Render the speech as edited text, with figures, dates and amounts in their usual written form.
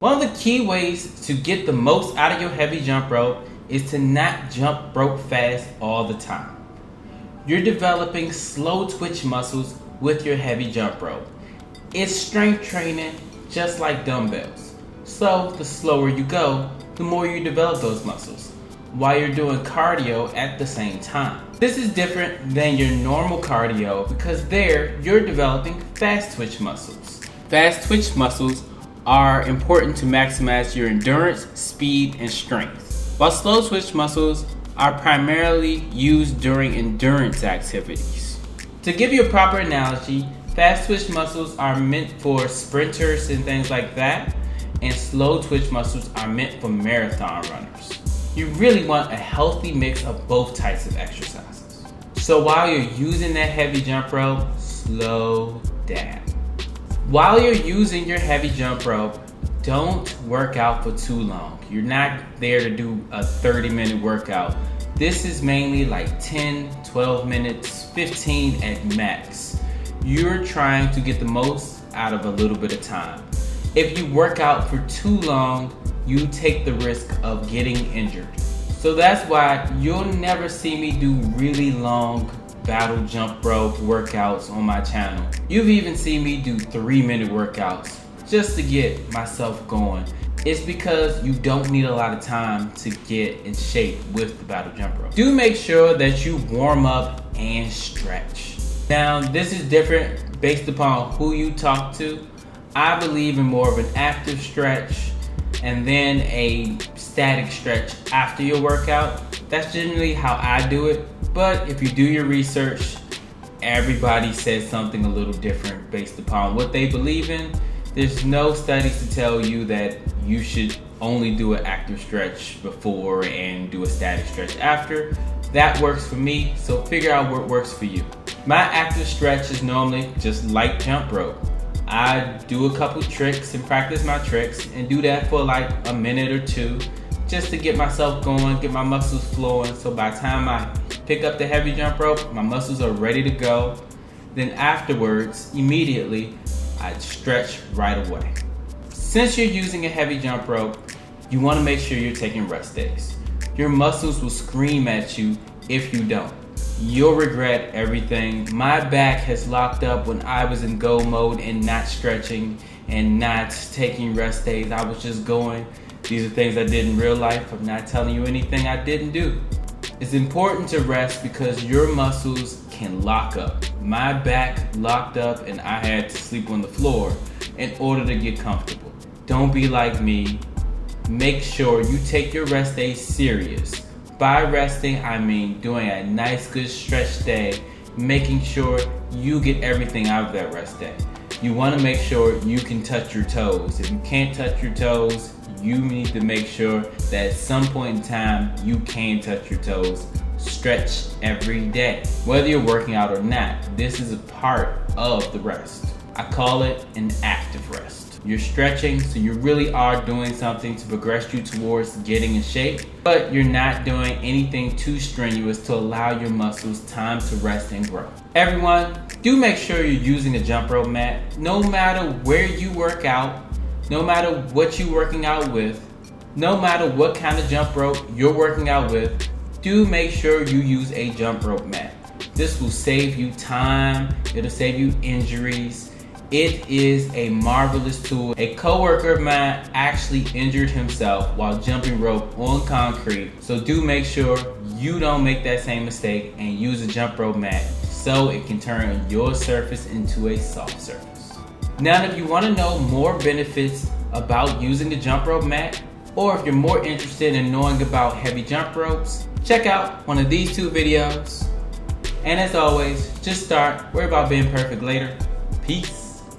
One of the key ways to get the most out of your heavy jump rope is to not jump rope fast all the time. You're developing slow twitch muscles with your heavy jump rope. It's strength training just like dumbbells. So the slower you go, the more you develop those muscles while you're doing cardio at the same time. This is different than your normal cardio because there you're developing fast twitch muscles. Fast twitch muscles are important to maximize your endurance, speed, and strength, while slow twitch muscles are primarily used during endurance activities. To give you a proper analogy, fast twitch muscles are meant for sprinters and things like that, and slow twitch muscles are meant for marathon runners. You really want a healthy mix of both types of exercises. So while you're using that heavy jump rope, slow down. While you're using your heavy jump rope, don't work out for too long. You're not there to do a 30-minute workout. This is mainly like 10, 12 minutes, 15 at max. You're trying to get the most out of a little bit of time. If you work out for too long, you take the risk of getting injured. So that's why you'll never see me do really long battle jump rope workouts on my channel. You've even seen me do 3-minute workouts just to get myself going. It's because you don't need a lot of time to get in shape with the battle jump rope. Do make sure that you warm up and stretch. Now, this is different based upon who you talk to. I believe in more of an active stretch and then a static stretch after your workout. That's generally how I do it. But if you do your research, everybody says something a little different based upon what they believe in. There's no studies to tell you that you should only do an active stretch before and do a static stretch after. That works for me, so figure out what works for you. My active stretch is normally just light jump rope. I do a couple tricks and practice my tricks and do that for like a minute or two just to get myself going, get my muscles flowing, so by the time I pick up the heavy jump rope, my muscles are ready to go. Then afterwards, immediately, I stretch right away. Since you're using a heavy jump rope, you want to make sure you're taking rest days. Your muscles will scream at you if you don't. You'll regret everything. My back has locked up when I was in go mode and not stretching and not taking rest days. I was just going. These are things I did in real life. I'm not telling you anything I didn't do. It's important to rest because your muscles can lock up. My back locked up and I had to sleep on the floor in order to get comfortable. Don't be like me. Make sure you take your rest days serious. By resting, I mean doing a nice good stretch day, making sure you get everything out of that rest day. You want to make sure you can touch your toes. If you can't touch your toes, you need to make sure that at some point in time you can touch your toes. Stretch every day. Whether you're working out or not, this is a part of the rest. I call it an active rest. You're stretching, so you really are doing something to progress you towards getting in shape, but you're not doing anything too strenuous to allow your muscles time to rest and grow. Everyone, do make sure you're using a jump rope mat. No matter where you work out, no matter what you're working out with, no matter what kind of jump rope you're working out with, do make sure you use a jump rope mat. This will save you time, it'll save you injuries. It is a marvelous tool. A coworker of mine actually injured himself while jumping rope on concrete. So do make sure you don't make that same mistake and use a jump rope mat so it can turn your surface into a soft surface. Now, if you want to know more benefits about using the jump rope mat, or if you're more interested in knowing about heavy jump ropes, check out one of these 2 videos. And as always, just start. Worry about being perfect later. Peace.